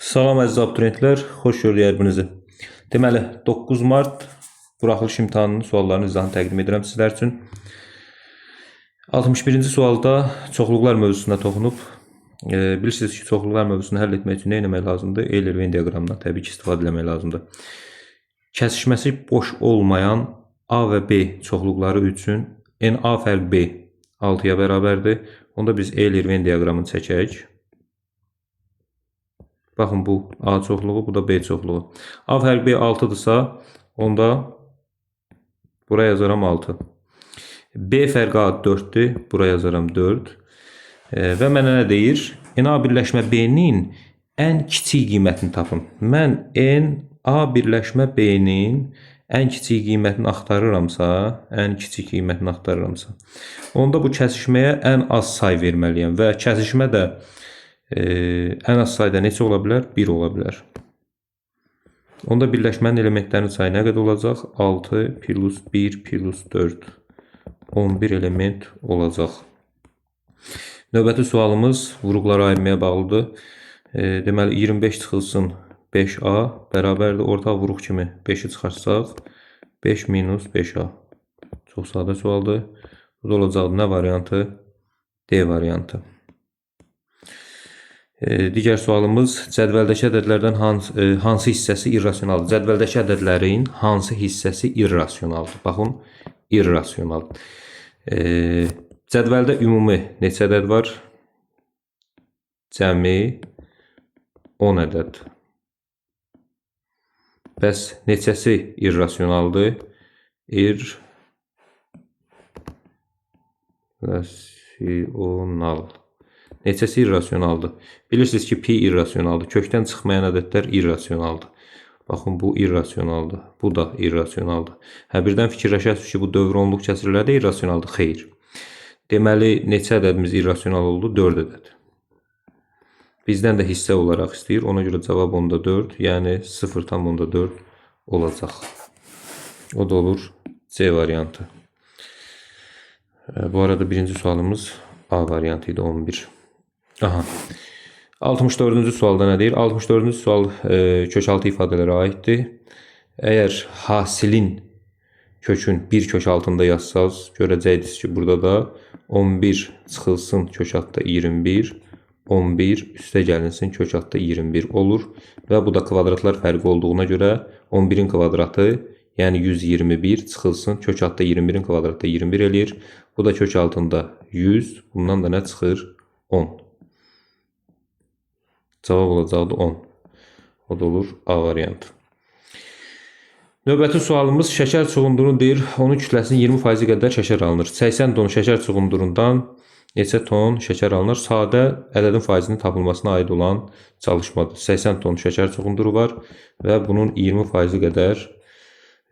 Salam əziz abituriyentlər, xoş gördük hər birinizi. Deməli, 9 mart buraxılış imtahanının suallarının izahını təqdim edirəm sizlər üçün. 61-ci sualda çoxluqlar mövzusuna toxunub, bilirsiniz ki, çoxluqlar mövzusunu həll etmək üçün nə etmək lazımdır? Euler-Venn diaqramından təbii ki, istifadə etmək lazımdır. Kəsişməsi boş olmayan A və B çoxluqları üçün NA fərq B 6-ya bərabərdir. Onda biz Euler-Venn diaqramını çəkək. Baxın, bu A çoxluğu, bu da B çoxluğu. A fərq B 6-dırsa, onda buraya yazaram 6. B fərq A 4-dür, buraya yazaram 4. Və mənə nə deyir? NA birləşmə B-nin ən kiçik qiymətini tapın. Mən NA birləşmə B-nin ən kiçik qiymətini axtarıramsa, onda bu kəsişməyə ən az say verməliyəm və kəsişmə də ən az sayda neçə ola bilər? 1 ola bilər. Onda birləşmənin elementlərinin sayı nə qədər olacaq? 6 plus 1 plus 4. 11 element olacaq. Növbəti sualımız vuruqları ayırmaya bağlıdır. Deməli, 25 çıxılsın 5A bərabərdir. Ortaq vuruq kimi 5-i çıxarsaq 5 minus 5A. Çox sadə sualdır. Bu da olacaq nə variantı? D variantı. Digər sualımız, cədvəldəki ədədlərdən hansı hissəsi irrasionaldır? Cədvəldəki ədədlərin hansı hissəsi irrasionaldır? Baxın, irrasional. Cədvəldə ümumi neçə ədəd var? Cəmi 10 ədəd. Bəs neçəsi irrasionaldır? İrrasional. Neçəsi irrasionaldır? Bilirsiniz ki, pi irrasionaldır. Kökdən çıxmayan ədədlər irrasionaldır. Baxın, bu irrasionaldır. Bu da irrasionaldır. Birdən fikirləşəsiniz ki, bu dövr onluq kəsirlər də irrasionaldır. Xeyr. Deməli, neçə ədədimiz irrasional oldu? 4 ədəd. Bizdən də hissə olaraq istəyir. Ona görə cavab onda 4, yəni 0,4 olacaq. O da olur C variantı. Bu arada birinci sualımız A variantı idi, 11. 64-cü sualda nə deyir? 64-cü sual kökaltı ifadələrə aiddir. Əgər hasilin kökün 1 kök altında yazsaz, görəcəksiniz ki, burada da 11 çıxılsın kök altda 21, 11 üstə gəlinsin kök altda 21 olur. Və bu da kvadratlar fərqi olduğuna görə 11-in kvadratı, yəni 121 çıxılsın kök altda 21-in kvadratda 21 eləyir. Bu da kök altında 100, bundan da nə çıxır? 10. Cavab olacaqdı 10. O da olur A variantı. Növbəti sualımız şəkər çuğundurun deyir, onun kütləsinin 20% qədər şəkər alınır. 80 ton şəkər çuğundurundan neçə ton şəkər alınır? Sadə ədədin faizinin tapılmasına aid olan çalışmadır. 80 ton şəkər çuğunduru var və bunun 20% qədər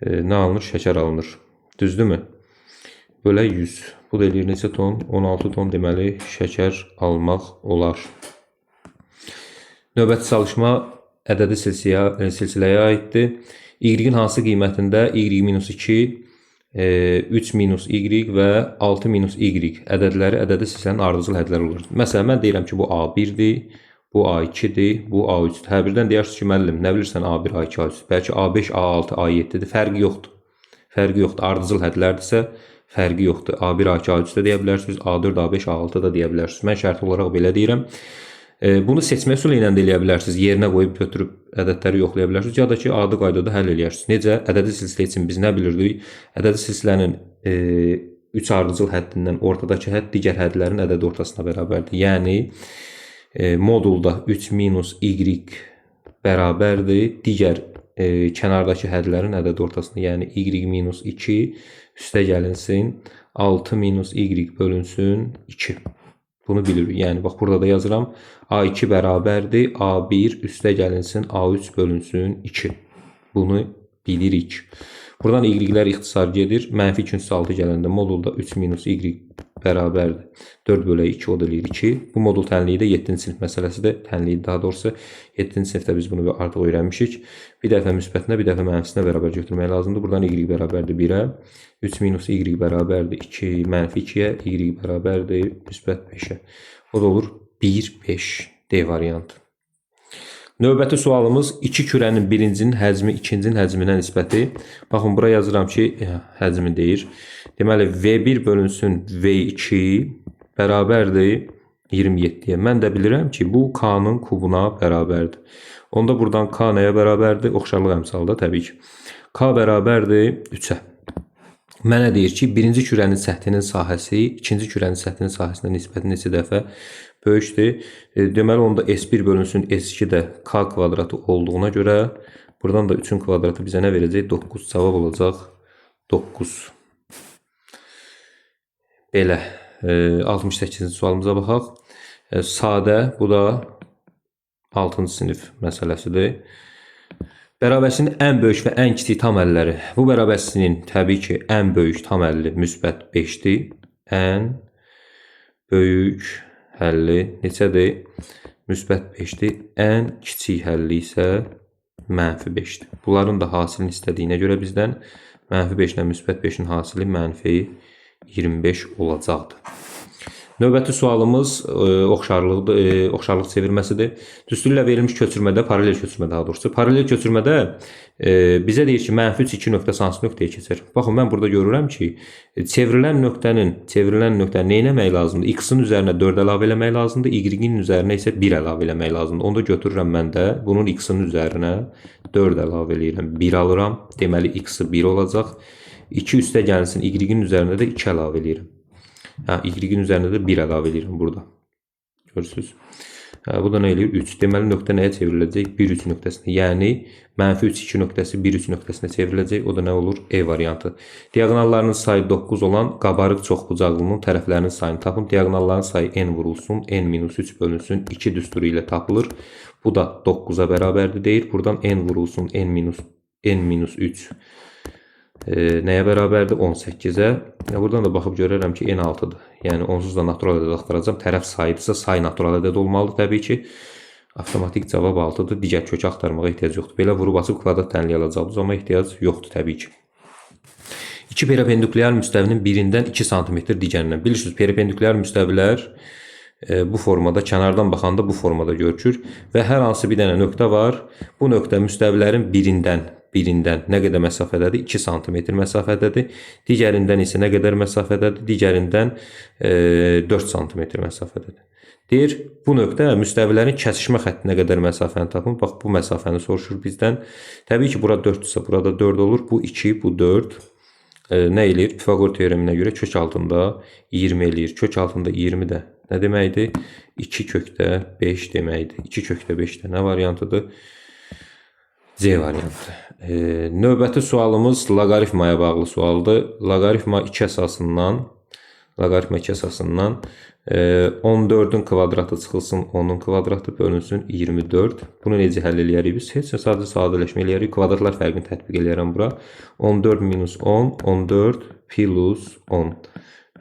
nə alınır? Şəkər alınır. Düzdürmü? Bölə 100. Bu da eləyir neçə ton? 16 ton deməli şəkər almaq olar. Növbəti çalışma ədədi silsiləyə aiddir. Y-in hansı qiymətində y-2, 3 minus y və 6 minus y ədədləri ədədi silsilənin ardıcıl hədləri olur. Məsələn, mən deyirəm ki, bu A1-dir, bu A2-dir, bu A3-dür. Birdən deyirsiniz ki, müəllim, nə bilirsən A1, A2, A3? Bəlkə A5, A6, A7-dir. Fərqi yoxdur. Fərqi yoxdur. Ardıcıl hədlərdirsə, fərqi yoxdur. A1, A2, A3 də deyə bilərsiniz, A4, A5, A6 da deyə bilərsiniz. Mən şərti olaraq belə deyirəm. Bunu seçmə üsulu ilə də eləyə bilərsiniz. Yerinə qoyub götürüb ədədləri yoxlaya bilərsiniz. Ya da ki, adi qaydada həll eləyərsiniz. Necə? Ədədi silsilə üçün biz nə bilirdik? Ədədi silsilənin 3 ardıcıl həddindən ortadakı hədd digər həddlərin ədədi ortasına bərabərdir. Yəni, modulda 3 minus y bərabərdir. Digər kənardakı hədlərin ədədi ortasına, yəni y minus 2 üstə gəlinsin 6 minus y bölünsün 2. Bunu bilirik. Yəni, bax, burada da yazıram. A2 bərabərdir. A1 üstə gəlinsin. A3 bölünsün 2. Bunu bilirik. Buradan y-lər ixtisar gedir. Mənfi 2/6 gələndə modulda 3 minus y bərabərdir. 4 bölə 2 o da eləyir 2. Bu modul tənliyi də 7-ci sinif məsələsidir. Tənliyi daha doğrusu 7-ci sinifdə biz bunu artıq öyrənmişik. Bir dəfə müsbətinə, bir dəfə mənfisinə bərabər götürmək lazımdır. Buradan y bərabərdir 1-ə. 3 minus y bərabərdir 2, mənfi 2-yə, y bərabərdir müsbət 5-ə. O da olur 1, 5. D variantı. Növbəti sualımız iki kürənin birincinin həcmi ikincinin həcminə nisbəti. Baxın, bura yazıram ki, həcmi deyir. Deməli, V1 bölünsün V2 bərabərdir 27-yə. Mən də bilirəm ki, bu K-nın kubuna bərabərdir. Onda buradan K nəyə bərabərdir? Oxşarlıq əmsalda təbii ki. K bərabərdir 3-ə. Mənə deyir ki, birinci kürənin səthinin sahəsi ikinci kürənin səthinin sahəsinə nisbəti neçə dəfə böyükdür. Deməli, onda S1 bölünsün S2 də K kvadratı olduğuna görə buradan da 3-ün kvadratı bizə nə verəcək? 9. Cavab olacaq 9. Belə. 68-ci sualımıza baxaq. Sadə, bu da 6-cı sinif məsələsidir. Bərabərsinin ən böyük və ən kiçik tam əlləri. Bu bərabərsinin təbii ki, ən böyük tam əlli müsbət 5-dir. Ən böyük həlli neçədir? Müsbət 5-dir. Ən kiçik həlli isə mənfi 5-dir. Bunların da hasilini istədiyinə görə bizdən mənfi 5 ilə müsbət 5-in hasili mənfi 25 olacaqdır. Növbəti sualımız oxşarlıq çevirməsidir. Düstur ilə verilmiş köçürmədə, paralel köçürmə daha doğrusu. Paralel köçürmədə bizə deyir ki, mənfi 3 2 nöqtə hansı nöqtəyə keçir? Baxın, mən burada görürəm ki, çevrilən nöqtənin nə etmək lazımdır? X-in üzərinə 4 əlavə eləmək lazımdır, Y-in üzərinə isə 1 əlavə eləmək lazımdır. Onda götürürəm mən də bunun X-in üzərinə 4 əlavə eləyirəm, 1 alıram. Deməli, X-i 1 olacaq. 2 üstə gəlsin, Y-in üzərinə də 2 əlavə eləyirəm. Y-in üzərində də 1 əlavə edirəm burada. Görürsünüz? Bu da nə eləyir? 3. Deməli, nöqtə nəyə çevriləcək? 1 3 nöqtəsinə. Yəni, mənfi 3 2 nöqtəsi 1 3 nöqtəsinə çevriləcək. O da nə olur? E variantı. Diagonallarının sayı 9 olan qabarıq çoxbucaqlının tərəflərinin sayını tapın. Diagonalların sayı n vurulsun, n-3 bölünsün 2 düsturu ilə tapılır. Bu da 9-a bərabərdir deyir. Buradan n vurulsun, n-3 nəyə bərabərdir? 18-ə. Buradan da baxıb görərəm ki, n6-dır. Yəni, onsuz da natural ədəd axtaracam. Tərəf sayıdırsa, say natural ədəd olmalıdır təbii ki. Avtomatik cavab 6-dır. Digər kökü axtarmağa ehtiyac yoxdur. Belə vurub açıb kvadrat tənliyi alacaqdınız, amma ehtiyac yoxdur təbii ki. İki perpendikulyar müstəvinin birindən 2 cm digərindən. Bilirsiniz, perpendikulyar müstəvilər bu formada, kənardan baxanda bu formada görükür və hər hansı bir dənə nöqtə var. Bu nöqtə müstəvilərin birindən nə qədər məsafədədir? 2 cm məsafədədir. Digərindən isə nə qədər məsafədədir? Digərindən 4 cm məsafədədir. Deyir, bu nöqtə müstəvilərin kəsişmə xəttinə qədər məsafəni tapın. Bax, bu məsafəni soruşur bizdən. Təbii ki, bura 4-dürsə, burada 4 olur. Bu 2, bu 4. Nə eləyir? Pifaqor teoreminə görə kök altında 20 eləyir. Kök altında 20 də nə deməkdir? 2 kökdə 5 deməkdir. 2 kökdə 5 də nə variantıdır? C variantı. Növbəti sualımız loqaritmaya bağlı sualdır. Loqaritma 2 əsasından 14-ün kvadratı çıxılsın, 10-un kvadratı bölünsün 24. Bunu necə həll eləyərik biz? Heç sadəcə sadələşmə eləyərik. Kvadratlar fərqini tətbiq eləyərəm bura. 14 minus 10, 14 plus 10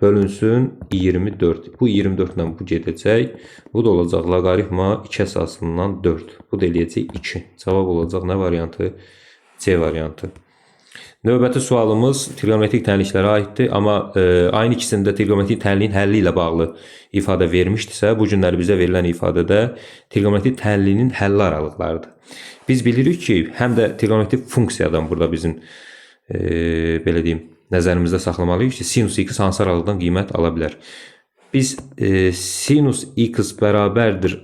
bölünsün 24. Bu 24 ilə bu gedəcək. Bu da olacaq loqaritma 2 əsasından 4. Bu da eləyəcək 2. Cavab olacaq nə variantı? C variantı. Növbəti sualımız trigonometrik tənliklərə aiddir. Amma ayın ikisində trigonometrik tənliyin həlli ilə bağlı ifadə vermişdirsə, bu günlər bizə verilən ifadədə trigonometrik tənliyinin həlli aralıqlarıdır. Biz bilirik ki, həm də trigonometrik funksiyadan burada bizim belə deyim, nəzərimizdə saxlamalıyıq ki, sinus x hansı aralıqdan qiymət ala bilər. Biz sinus x bərabərdir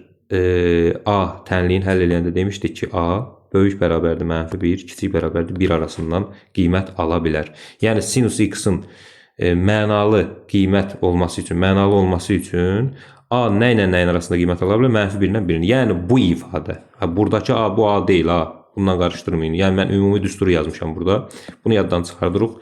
a tənliyin həll eləyəndə demişdik ki, a böyük bərabərdir mənfi 1, kiçik bərabərdir 1 arasından qiymət ala bilər. Yəni, sinus x-in mənalı qiymət olması üçün a nə ilə nəyin arasında qiymət ala bilər? Mənfi 1 ilə 1-in. Yəni, bu ifadə. Buradakı a, bu a deyil, a. Bundan qarışdırmayın. Yəni, mən ümumi düsturu yazmışam burada. Bunu yaddan çıxardırıq.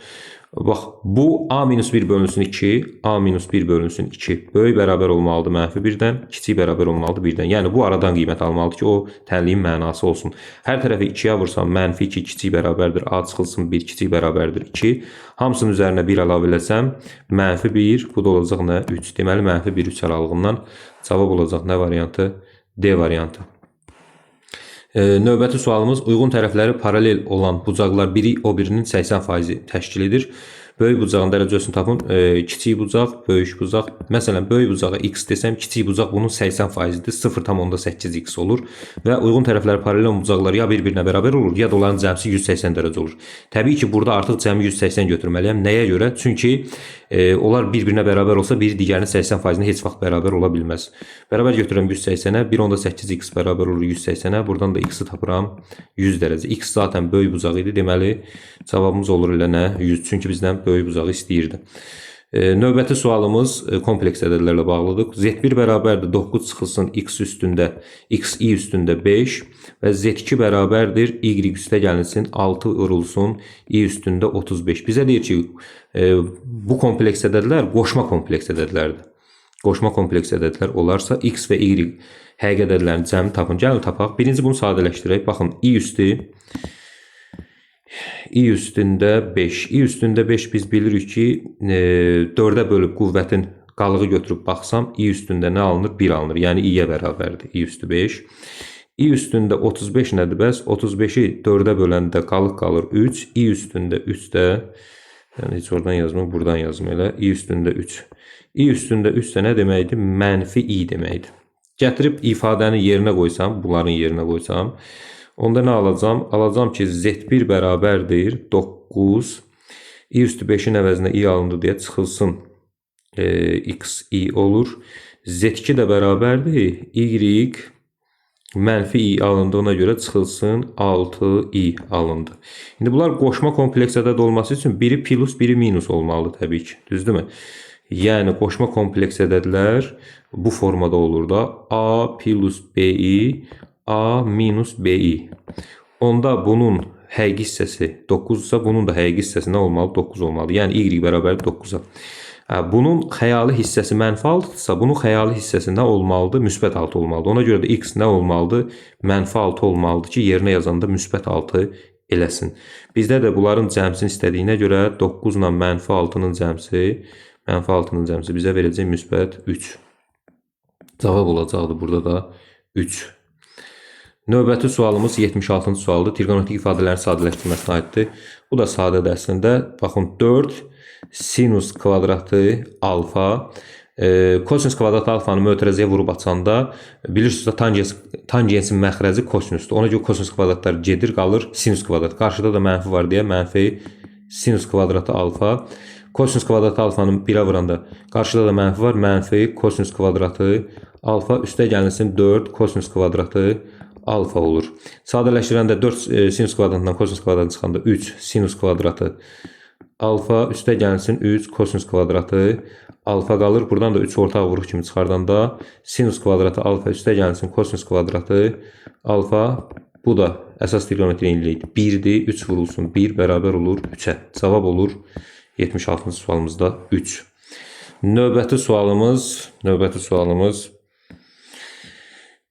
Bax, bu a-1 bölünsün 2, a-1 bölünsün 2 böyük bərabər olmalıdır mənfi 1-dən, kiçik bərabər olmalıdır 1-dən. Yəni, bu aradan qiymət almalıdır ki, o tənliyin mənası olsun. Hər tərəfi 2-yə vursam, mənfi 2 kiçik bərabərdir, a çıxılsın 1 kiçik bərabərdir 2. Hamısının üzərinə 1 əlavə eləsəm, mənfi 1, bu da olacaq nə? 3. Deməli, mənfi 1-3 aralığından cavab olacaq nə variantı? D variantı. Növbəti sualımız uyğun tərəfləri paralel olan bucaqlar biri o birinin 80% təşkil edir. böyük bucağın dərəcəsini tapın. Kiçik bucaq, böyük bucaq. Məsələn, böyük bucağa x desəm, kiçik bucaq bunun 80%-dir. 0,8x olur və uyğun tərəfləri paralel bucaqlar ya bir-birinə bərabər olur, ya da onların cəmsi 180 dərəcə olur. Təbii ki, burada artıq cəmi 180 götürməliyəm. Nəyə görə? Çünki onlar bir-birinə bərabər olsa, biri digərinin 80%-nə heç vaxt bərabər ola bilməz. Bərabər götürürəm 180-ə, 1.8x bərabər olur 180-ə. Buradan da x-i tapıram 100 dərəcə. X zaten böyük bucaq idi. Deməli, cavabımız olur elə nə? 100. Çünki bizdən böyük bucağı istəyirdi. Növbəti sualımız kompleks ədədlərlə bağlıdır. Z1 bərabərdir 9 çıxılsın x üstündə, x i üstündə 5 və Z2 bərabərdir y üstə gəlinsin 6 vurulsun i üstündə 35. Bizə deyir ki, bu kompleks ədədlər qoşma kompleks ədədlərdir. Qoşma kompleks ədədlər olarsa x və y həqiqi ədədlərin cəmini tapın. Gəlin tapaq. Birinci bunu sadələşdirək. Baxın, i üstündə 5. i üstündə 5 biz bilirik ki, 4-ə bölüb qüvvətin qalığı götürüb baxsam, i üstündə nə alınır? 1 alınır. Yəni i-yə bərabərdir. i üstü 5. i üstündə 35 nədir bəs? 35-i 4-ə böləndə qalıq qalır 3. i üstündə 3 də, yəni heç oradan yazmam, buradan yazım elə. i üstündə 3. i üstündə 3 də nə deməkdir? Mənfi i deməkdir. Gətirib ifadəni yerinə qoysam, bunların yerinə qoysam, onda nə alacam? Alacam ki, Z1 bərabərdir 9. i üstü 5-in əvəzinə i alındı deyə çıxılsın x i olur. Z2 də bərabərdir y mənfi i alındığına görə çıxılsın 6 i alındı. İndi bunlar qoşma kompleks ədəd olması üçün biri plus, biri minus olmalıdır təbii ki. Düzdürmü? Yəni qoşma kompleks ədədlər bu formada olur da. A plus bi, A minus bi. Onda bunun həqiqi hissəsi 9-sa, bunun da həqiqi hissəsi nə olmalı? 9 olmalı. Yəni y bərabər 9-a. Bunun xəyali hissəsi mənfi 6-dırsa, bunun xəyali hissəsi nə olmalıdır? Müsbət 6 olmalıdır. Ona görə də x nə olmalıdır? Mənfi 6 olmalıdır ki, yerinə yazanda müsbət 6 eləsin. Bizdə də bunların cəmsini istədiyinə görə 9 ilə mənfi 6-nın cəmsi bizə verəcək müsbət 3. Cavab olacaqdır burada da 3. Növbəti sualımız 76-cı sualdır. Trigonometrik ifadələrin sadələşdirməsinə aiddir. Bu da sadədir əslində. Baxın, 4 sinus kvadratı alfa, kosinus kvadratı alfanı mötərizəyə vurub açanda bilirsiniz də tangensin məxrəci kosinusdur. Ona görə kosinus kvadratlar gedir, qalır sinus kvadrat. Qarşıda da mənfi var deyə mənfi sinus kvadratı alfa. Kosinus kvadratı alfanın 1-ə vuranda qarşıda da mənfi var. Mənfi kosinus kvadratı alfa üstə gəlinsin 4 kosinus kvadratı alfa olur. Sadələşdirəndə 4 sinus kvadratından kosinus kvadratı çıxanda 3 sinus kvadratı alfa üstə gəlsin 3 kosinus kvadratı alfa qalır. Buradan da 3 ortaq vuruq kimi çıxardanda sinus kvadratı alfa üstə gəlsin kosinus kvadratı alfa. Bu da əsas trigonometri yenilikdir. 1-dir. 3 vurulsun 1 bərabər olur 3-ə. Cavab olur 76-cı sualımızda 3. Növbəti sualımız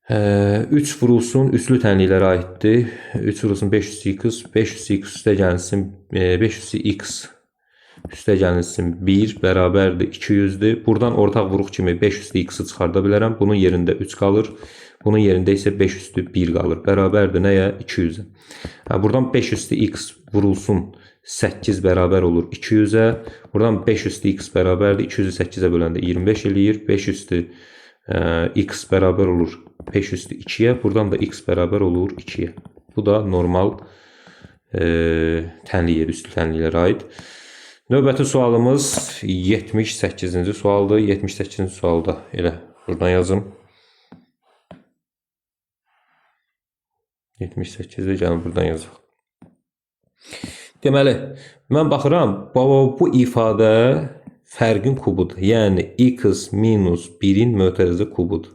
3 vurulsun üçlü tənliklərə aiddir. 3 vurulsun 500x, 500x üstə gəlsin 500x üstə gəlinsin 1 bərabərdir 200-dür. Buradan ortaq vuruq kimi 500x-i çıxarda bilərəm. Bunun yerində 3 qalır. Bunun yerində isə 500-1 qalır. Bərabərdir nəyə? 200-ə. Buradan 500x vurulsun 8 bərabər olur 200-ə. Buradan 500x bərabərdir 200-ü 8-ə böləndə 25 eləyir. 500x bərabər olur 500-2-yə. Buradan da x bərabər olur 2-yə. Bu da normal tənliyə, üslü tənliklərə aid. Növbəti sualımız 78-ci sualdır. 78-ci sualda elə buradan yazım. 78-də gəlin buradan yazaq. Deməli, mən baxıram, bu ifadə fərqin kubudur. Yəni, x minus 1-in mötərizə kubudur.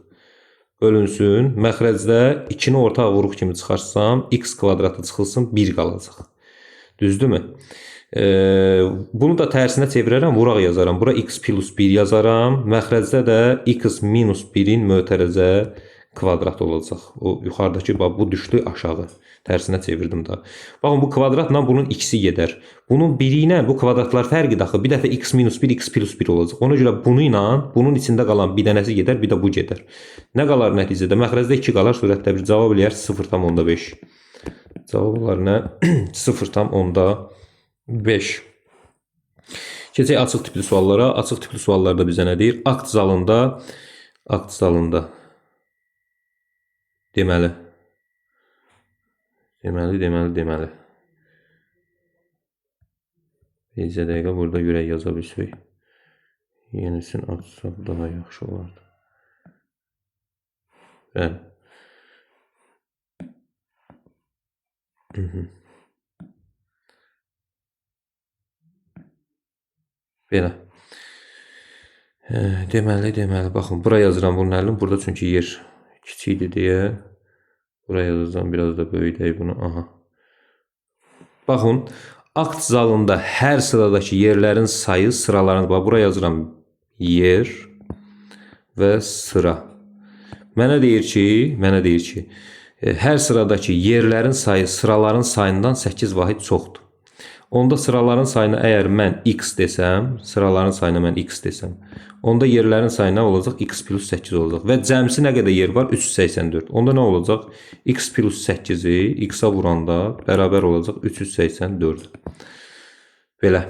Bölünsün, məxrəcdə 2-ni ortaq vuruq kimi çıxarsam, x kvadratı çıxılsın, 1 qalacaq. Düzdürmü? Bunu da tərsinə çevirərəm, vuraq yazaram. Bura x plus 1 yazaram. Məxrəcdə də x minus 1-in mötərizə kvadrat olacaq. O yuxarıdakı bu düşdü aşağı. Tərsinə çevirdim da. Baxın, bu kvadratla bunun x-i gedər. Bunun biri ilə bu kvadratlar fərqi daxı. Bir dəfə x minus 1, x plus 1 olacaq. Ona görə bunu ilə bunun içində qalan bir dənəsi gedər, bir də bu gedər. Nə qalar nəticədə? Məxrəcdə 2 qalar, surətdə bir cavab eləyər 0,5. Cavab olar nə? 0,5. Keçək açıq tipli suallara. Açıq tipli suallarda bizə nə deyir? Akt zalında deməli. Bircə dəqiqə burada ürək yaza bilsək. Yenisini açsaq daha yaxşı olardı. Bəli. Belə. Deməli, baxın, bura yazıram bunun əlini. Burada çünki yer kiçikdir deyə. Bura yazacağım, biraz da böyüdək bunu. Aha. Baxın, akt zalında hər sıradakı yerlərin sayı sıralarında. Bax, bura yazıram yer və sıra. Mənə deyir ki, hər sıradakı yerlərin sayı sıraların sayından 8 vahid çoxdur. Onda sıraların sayına əgər mən x desəm, onda yerlərin sayı nə olacaq? X plus 8 olacaq. Və cəmsi nə qədər yer var? 384. Onda nə olacaq? X plus 8-i x-a vuranda bərabər olacaq 384. Belə.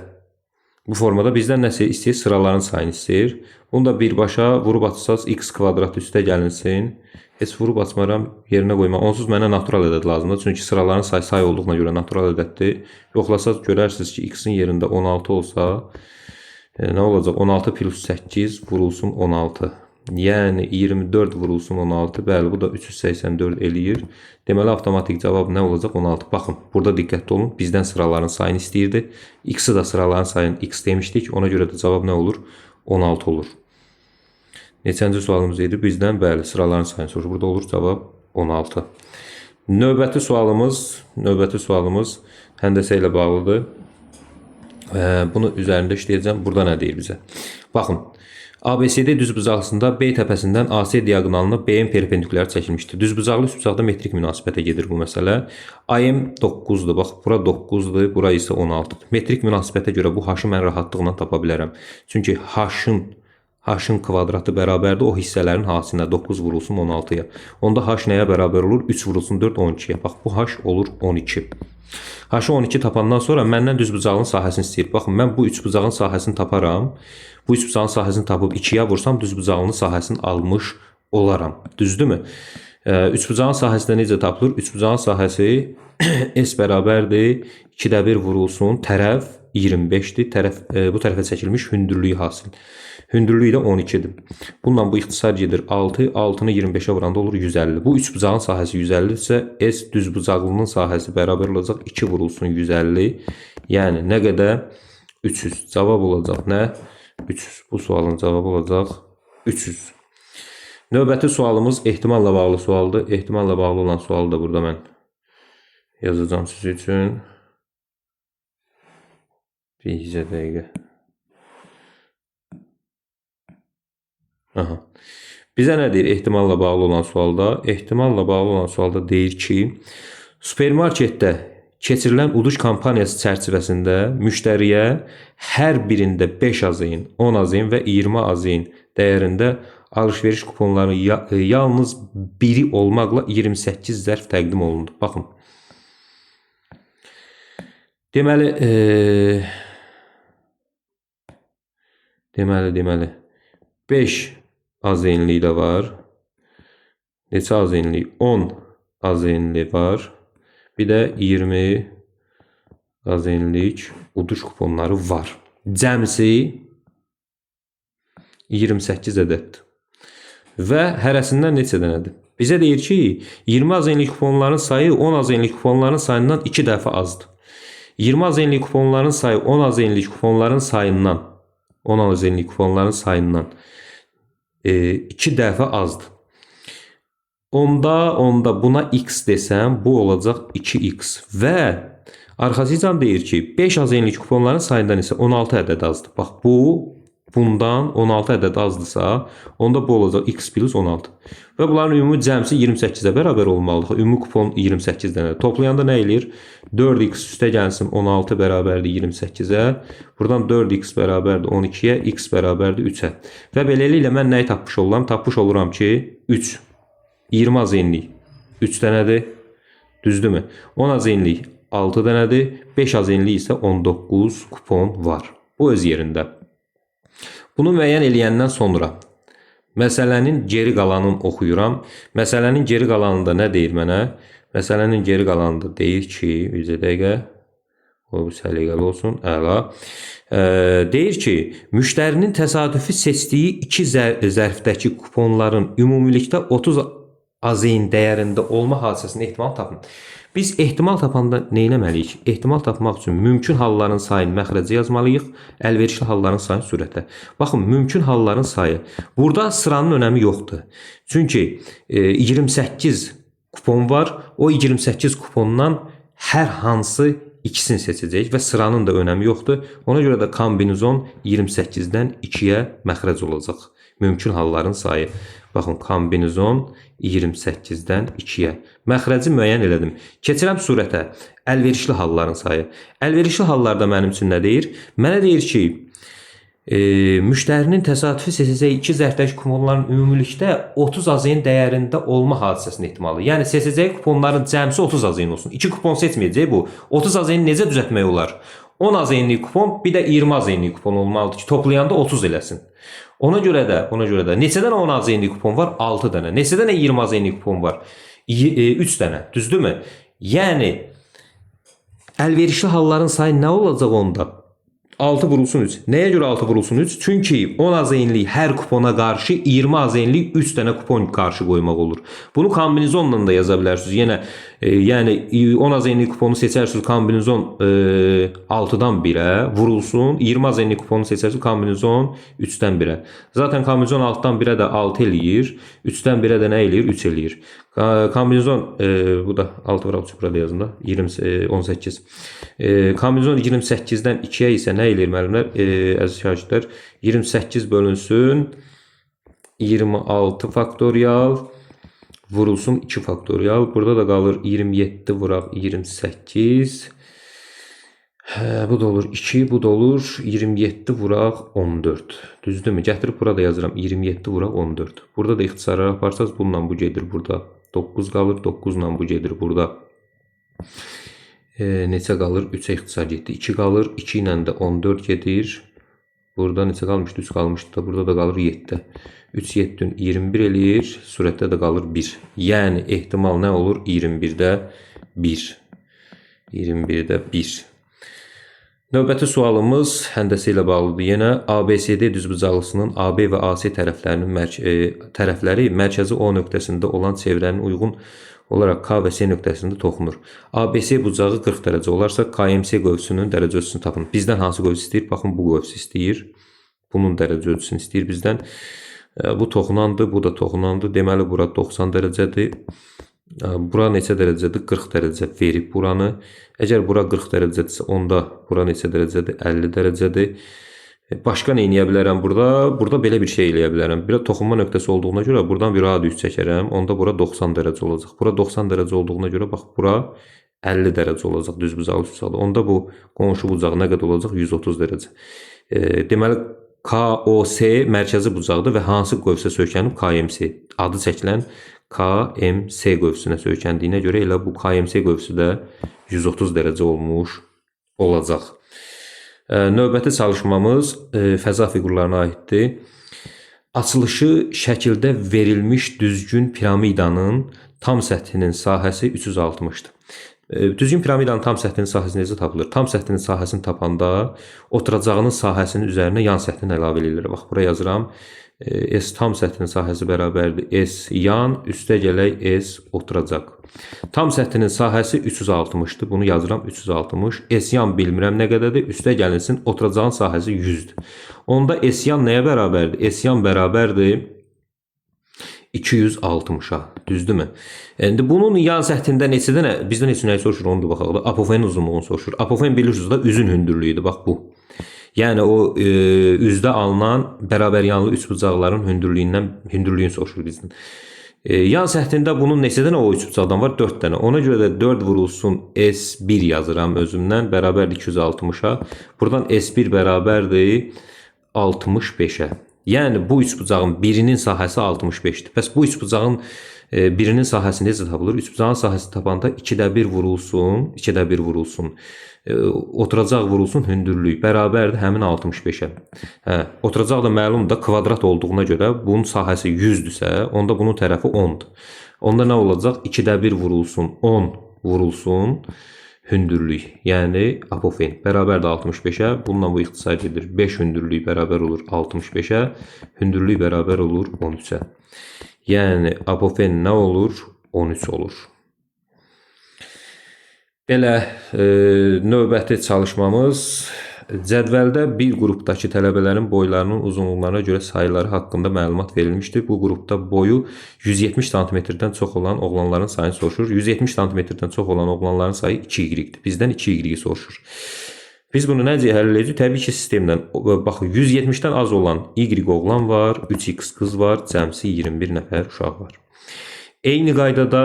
Bu formada bizdən nəsə istəyir? Sıraların sayını istəyir. Bunu da birbaşa vurub atsaz x kvadrat üstə gəlinsin. Heç vurub açmaram, yerinə qoyma. Onsuz mənə natural ədəd lazımdır. Çünki sıraların sayı olduğuna görə natural ədəddir. Yoxlasaz görərsiniz ki, x-in yerində 16 olsa, nə olacaq? 16 plus 8 vurulsun 16. Yəni 24 vurulsun 16. Bəli, bu da 384 eləyir. Deməli, avtomatik cavab nə olacaq? 16. Baxın, burada diqqətli olun. Bizdən sıraların sayını istəyirdi. X-i da sıraların sayını x demişdik. Ona görə də cavab nə olur? 16 olur. Neçənci sualımız idi? Bizdən bəli, sıraların sayını soruşur. Burada olur cavab 16. Növbəti sualımız həndəsə ilə bağlıdır. Bunu üzərində işləyəcəm. Burada nə deyir bizə? Baxın, ABCD düzbucaqlısında B təpəsindən AC diaqonalına B-in perpendikulyarı çəkilmişdir. Düzbucaqlı üçbucaqda metrik münasibətə gedir bu məsələ. AM 9-dur. Bax, bura 9-dur, bura isə 16-dır. Metrik münasibətə görə bu h-ı mən rahatlıqla tapa bilərəm. Çünki h-ın kvadratı bərabərdir o hissələrin hasilinə. 9 vurulsun 16-ya. Onda h nəyə bərabər olur? 3 vurulsun 4, 12-yə. Bax, bu h olur 12. H-ı 12 tapandan sonra məndən düzbucağın sahəsini istəyir. Baxın, mən bu üçbucağın sahəsini taparam. Bu üçbucağın sahəsini tapıb 2-yə vursam düzbucağının sahəsini almış olaram. Düzdürmü? Üçbucağın sahəsində necə tapılır? Üçbucağın sahəsi S bərabərdir. 2-də 1 vurulsun. Tərəf 25-dir. Bu tərəfə çəkilmiş hündürlüyü hasil. Hündürlüyü də 12-dir. Bununla bu ixtisar gedir 6. 6-nı 25-ə vuranda olur 150. Bu üçbucağın sahəsi 150 isə S düzbucaqlının sahəsi bərabər olacaq 2 vurulsun 150. Yəni nə qədər? 300. Cavab olacaq nə? 300. Bu sualın cavabı olacaq 300. Növbəti sualımız ehtimalla bağlı sualdır. Ehtimalla bağlı olan sualı da burada mən yazacağım sizin üçün. Bircə dəqiqə. Aha. Bizə nə deyir ehtimalla bağlı olan sualda? Ehtimalla bağlı olan sualda deyir ki, supermarketdə keçirilən uduş kampaniyası çərçivəsində müştəriyə hər birində 5 AZN, 10 AZN və 20 AZN dəyərində alış-veriş kuponları yalnız biri olmaqla 28 zərf təqdim olundu. Baxın. Deməli 5 AZN-lik də var. Neçə AZN-lik? 10 AZN-lik var. Bir də 20 AZN-lik uduş kuponları var. Cəmsi 28 ədəddir. Və hərəsindən neçə dənədir? Bizə deyir ki, 20 AZN-lik kuponların sayı 10 AZN-lik kuponların sayından 2 dəfə azdır. 20 AZN-lik kuponların sayı 10 AZN-lik kuponların sayından 2 dəfə azdır. Onda buna x desəm, bu olacaq 2x. Və arxasıcan deyir ki, 5 AZN-lik kuponların sayından isə 16 ədəd azdır. Bax, bundan 16 ədəd azdırsa, onda bu olacaq x plus 16. Və bunların ümumi cəmsi 28-ə bərabər olmalıdır. Ümumi kupon 28 dənə. Toplayanda nə eləyir? 4x üstə gəlsin 16 bərabərdir 28-ə. Buradan 4x bərabərdir 12-yə, x bərabərdir 3-ə. Və beləliklə mən nəyi tapmış oluram? Tapmış oluram ki, 3. 20 AZN-lik 3 dənədir. Düzdürmü? 10 AZN-lik 6 dənədir. 5 AZN-lik isə 19 kupon var. Bu öz yerində. Bunu müəyyən eləyəndən sonra məsələnin geri qalanını oxuyuram. Məsələnin geri qalanında nə deyir mənə? Məsələnin geri qalanında deyir ki, bizə dəqiqə o səliqəli olsun, əla. Deyir ki, müştərinin təsadüfi seçdiyi iki zərfdəki kuponların ümumilikdə 30 AZN dəyərində olma hadisəsinin ehtimal tapın. Biz ehtimal tapanda nə etməliyik? Ehtimal tapmaq üçün mümkün halların sayını məxrəcə yazmalıyıq, əlverişli halların sayını surətə. Baxın, mümkün halların sayı. Burada sıranın önəmi yoxdur. Çünki 28 kupon var. O 28 kupondan hər hansı ikisini seçəcəyik və sıranın da önəmi yoxdur. Ona görə də kombinizon 28-dən 2-yə məxrəc olacaq. Mümkün halların sayı. Baxın, kombinizon 28-dən 2-yə. Məxrəci müəyyən elədim. Keçirəm surətə. Əlverişli halların sayı. Əlverişli hallarda mənim üçün nə deyir? Mənə deyir ki, müştərinin təsadüfi seçəcəyi iki zərfdəki kuponların ümumilikdə 30 AZN dəyərində olma hadisəsinin ehtimalı. Yəni seçəcəyi kuponların cəmsi 30 AZN olsun. 2 kupon seçməyəcək bu. 30 AZN necə düzəltmək olar? 10 AZN-lik kupon, bir də 20 AZN-lik kupon olmalıdır ki, toplayanda 30 eləsin. Ona görə də neçə dənə 10 AZN-lik kupon var? 6 dənə. Neçə dənə 20 AZN-lik kupon var? 3 dənə. Düzdürmü? Yəni əlverişli halların sayı nə olacaq onda? 6 vurulsun 3. Nəyə görə 6 vurulsun 3? Çünki 10 AZN-lik hər kupona qarşı 20 AZN-lik 3 dənə kupon qarşı qoymaq olur. Bunu kombinizonla da yaza bilərsiniz. Yenə yəni 10 AZN-lik kuponu seçərsiniz, kombinizon 6-dan 1-ə vurulsun. 20 AZN-lik kuponu seçərsiniz, kombinizon 3-dən 1-ə. Zaten kombinizon 6-dan 1-ə də 6 eləyir. 3-dən 1-ə də nə eləyir? 3 eləyir. Kombinizon bu da 6 vuraq burada yazın da 18. Kombinizon 28-dən 2-yə isə nə eləyir müəllimlər? Əziz şagirdlər, 28 bölünsün 26 faktorial vurulsun 2 faktorial. Burada da qalır 27 vuraq 28. Bu da olur 2, bu da olur 27 vuraq 14. Düzdürmü? Gətirib burada yazıram 27 vuraq 14. Burada da ixtisarlara aparsaz bununla bu gedir burada. 9 qalır, 9 ilə bu gedir burada. Neçə qalır? 3-ə ixtisar getdi. 2 qalır, 2 ilə də 14 gedir. Burada neçə qalmışdı? 3 qalmışdı da. Burada da qalır 7. 3, 7, 21 eləyir. Surətdə də qalır 1. Yəni ehtimal nə olur? 21-də 1. 21-də 1. Növbəti sualımız həndəsə ilə bağlıdır. Yenə ABCD düzbucaqlısının AB və AC tərəfləri mərkəzi O nöqtəsində olan çevrənin uyğun olaraq K və C nöqtəsində toxunur. ABC bucağı 40 dərəcə olarsa KMC qövsünün dərəcə ölçüsünü tapın. Bizdən hansı qövs istəyir? Baxın, bu qövs istəyir. Bunun dərəcə ölçüsünü istəyir bizdən. Bu toxunandır, bu da toxunandır. Deməli, bura 90 dərəcədir. Bura neçə dərəcədir? 40 dərəcə verib buranı. Əgər bura 40 dərəcədirsə, onda bura neçə dərəcədir? 50 dərəcədir. Başqa nə eləyə bilərəm burada? Burada belə bir şey eləyə bilərəm. Bir toxunma nöqtəsi olduğuna görə buradan bir radius çəkərəm. Onda bura 90 dərəcə olacaq. Bura 90 dərəcə olduğuna görə bax, bura 50 dərəcə olacaq düzbucaqlı bucaqda. Onda bu qonşu bucaq nə qədər olacaq? 130 dərəcə. Deməli, KOC mərkəzi bucaqdır və hansı qövsə söykənib? KMC. Adı çəkilən KMC qövsünə söykəndiyinə görə elə bu KMC qövsü də 130 dərəcə olmuş olacaq. Növbəti çalışmamız fəza fiqurlarına aiddir. Açılışı şəkildə verilmiş düzgün piramidanın tam səthinin sahəsi 360-dır. Düzgün piramidanın tam səthinin sahəsi necə tapılır? Tam səthinin sahəsini tapanda oturacağının sahəsinin üzərinə yan səthini əlavə edilir. Bax, bura yazıram. S tam səthinin sahəsi bərabərdir. S yan, üstə gələk S oturacaq. Tam səthinin sahəsi 360-dır. Bunu yazıram 360. S yan bilmirəm nə qədərdir. Üstə gəlinsin, oturacağın sahəsi 100-dür. Onda S yan nəyə bərabərdir? S yan bərabərdir 260-a. Düzdürmü? İndi bunun yan səthində neçə dənə, bizdən heç nəyi soruşur, onu da baxaq. Apofoenin uzunluğunu soruşur. Apofoen bilirsiniz da üzün hündürlüyüdür. Bax bu. Yəni o üzdə alınan bərabər yanlı üçbucaqların hündürlüyünü soruşur bizdən. Yan səthində bunun neçə dənə o üçbucaqdan var? 4 dənə. Ona görə də 4 vurulsun S1 yazıram özümdən. Bərabərdir 260-a. Buradan S1 bərabərdir 65-ə. Yəni bu üçbucağın birinin sahəsi 65-dir. Bəs bu üçbucağın Birinin sahəsi necə tapılır? Üçbucağın sahəsi tapanda 2də 1 vurulsun, 2də 1 vurulsun. Oturacaq vurulsun hündürlük bərabərdir həmin 65-ə. Oturacaq da məlumdur, kvadrat olduğuna görə bunun sahəsi 100-dürsə, onda bunun tərəfi 10-dur. Onda nə olacaq? 2də 1 vurulsun, 10 vurulsun hündürlük. Yəni apofen bərabərdir 65-ə. Bununla bu ixtisar edir. 5 hündürlük bərabər olur 65-ə. Hündürlük bərabər olur 13-ə. Yəni apofen nə olur? 13 olur. Belə növbəti çalışmamız cədvəldə bir qrupdakı tələbələrin boylarının uzunluqlarına görə sayıları haqqında məlumat verilmişdir. Bu qrupda boyu 170 cm-dən çox olan oğlanların sayını soruşur. 170 cm-dən çox olan oğlanların sayı 2y-dir. Bizdən 2y soruşur. Biz bunu necə həll edəcəyik? Təbii ki, sistemdən. Baxın, 170-dən az olan y oğlan var, 3x qız var, cəmsi 21 nəfər uşaq var. Eyni qaydada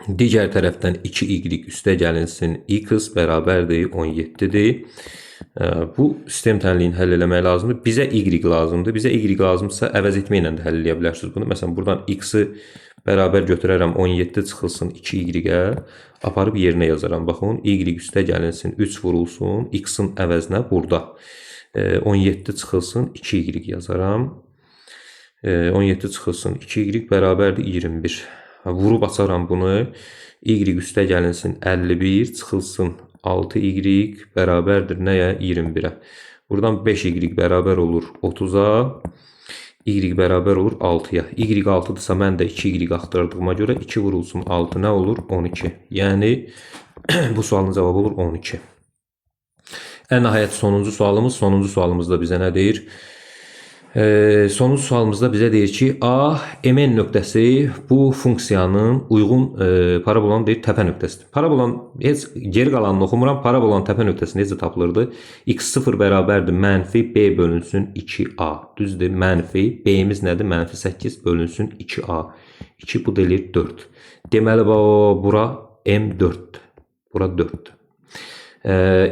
digər tərəfdən 2y üstə gəlinsin, x bərabərdir 17-dir. Bu sistem tənliyini həll eləmək lazımdır. Bizə y lazımdır. Bizə y lazımdırsa əvəz etməklə də həll edə bilərsiniz bunu. Məsələn, buradan x-i bərabər götürərəm 17 çıxılsın 2y-ə, aparıb yerinə yazaram. Baxın, y üstə gəlinsin 3 vurulsun, x-in əvəzinə burada 17 çıxılsın 2y yazaram. 17 çıxılsın 2y bərabərdir 21. Vurub açaram bunu. Y üstə gəlinsin 51 çıxılsın 6y bərabərdir nəyə? 21-ə. Buradan 5y bərabər olur 30-a. Y bərabər olur 6-ya. Y 6-dırsa mən də 2y axtardığıma görə 2 vurulsun 6 nə olur? 12. Yəni bu sualın cavabı olur 12. Ən nəhayət sonuncu sualımız. Sonuncu sualımızda bizə nə deyir? Sonuncu sualımızda bizə deyir ki, A, MN nöqtəsi bu funksiyanın uyğun parabolanın deyir təpə nöqtəsidir. Parabolanın heç geri qalanını oxumuram. Parabolanın təpə nöqtəsi necə tapılırdı? X0 bərabərdir mənfi B bölünsün 2A. Düzdür, mənfi B'miz nədir? Mənfi 8 bölünsün 2A. 2 bu deyilir 4. Deməli, bura M4'dür. Bura 4'dür.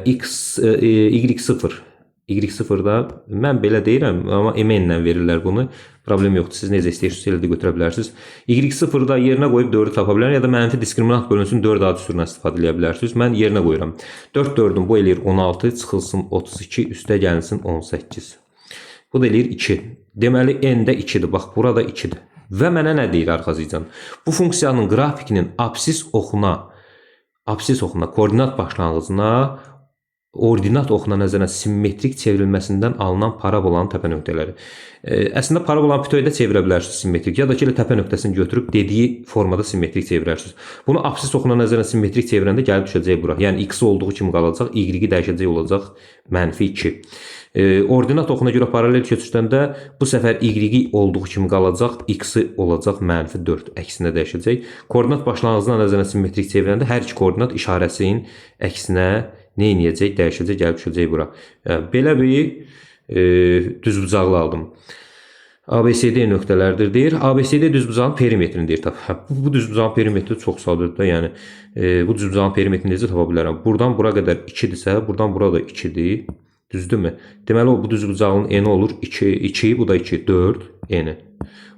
Y0. Y0-da mən belə deyirəm, amma MN ilə verirlər bunu. Problem yoxdur. Siz necə istəyirsiniz, elə də götürə bilərsiniz. Y0-da yerinə qoyub 4-ü tapa bilərəm, ya da mənfi diskriminant bölünsün 4 adı sürünə istifadə edə bilərsiniz. Mən yerinə qoyuram. 4 4-ün bu eləyir 16, çıxılsın 32, üstə gəlinsin 18. Bu da eləyir 2. Deməli, N-də 2-dir. Bax, burada 2-dir. Və mənə nə deyir arxasıcan? Bu funksiyanın qrafikinin absis oxuna, koordinat başlanğıcına, ordinat oxuna nəzərən simmetrik çevrilməsindən alınan parabolanın təpə nöqtələri. Əslində parabolanı bütövdə çevirə bilərsiniz simmetrik, ya da ki elə təpə nöqtəsini götürüb dediyi formada simmetrik çevirərsiniz. Bunu absis oxuna nəzərən simmetrik çevirəndə gəlib düşəcək bura. Yəni x olduğu kimi qalacaq, y dəyişəcək olacaq -2. Ordinat oxuna görə paralel köçüşləndə bu səfər y olduğu kimi qalacaq, x-i olacaq -4, əksinə dəyişəcək. Koordinat başlanğıcına nəzərən simmetrik çevirəndə hər iki koordinat işarəsinin əksinə nə edəcək? Dəyişəcək, gəlib düşəcək bura. Belə bir düzbucaqlı aldım. ABCD nöqtələrdir deyir. ABCD düzbucağın perimetrini deyir. Bu düzbucağın perimetri çox sadədir. Yəni bu düzbucağın perimetrini necə tapa bilərəm? Buradan bura qədər 2-dirsə, buradan bura da 2-dir. Düzdürmü? Deməli, o bu düzbucağın eni olur 2, bu da 2, 4 eni.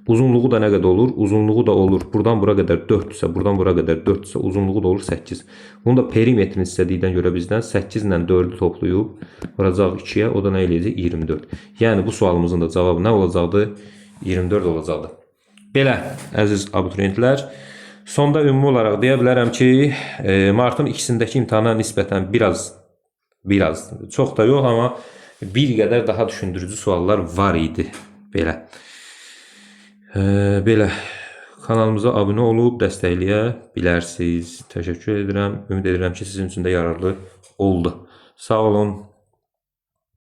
Uzunluğu da nə qədər olur? Uzunluğu da olur. Buradan bura qədər 4-dürsə, buradan bura qədər 4-dürsə, uzunluğu da olur 8. Bunu da perimetrini istədikdən görə bizdən 8 ilə 4-ü toplayıb vuracaq 2-yə, o da nə eləyəcək? 24. Yəni bu sualımızın da cavabı nə olacaqdı? 24 olacaqdı. Belə, əziz abituriyentlər, sonda ümumi olaraq deyə bilərəm ki, martın ikisindəki imtahana nisbətən biraz, çox da yox, amma bir qədər daha düşündürücü suallar var idi. Belə, kanalımıza abunə olub dəstəkləyə bilərsiniz. Təşəkkür edirəm. Ümid edirəm ki, sizin üçün də yararlı oldu. Sağ olun.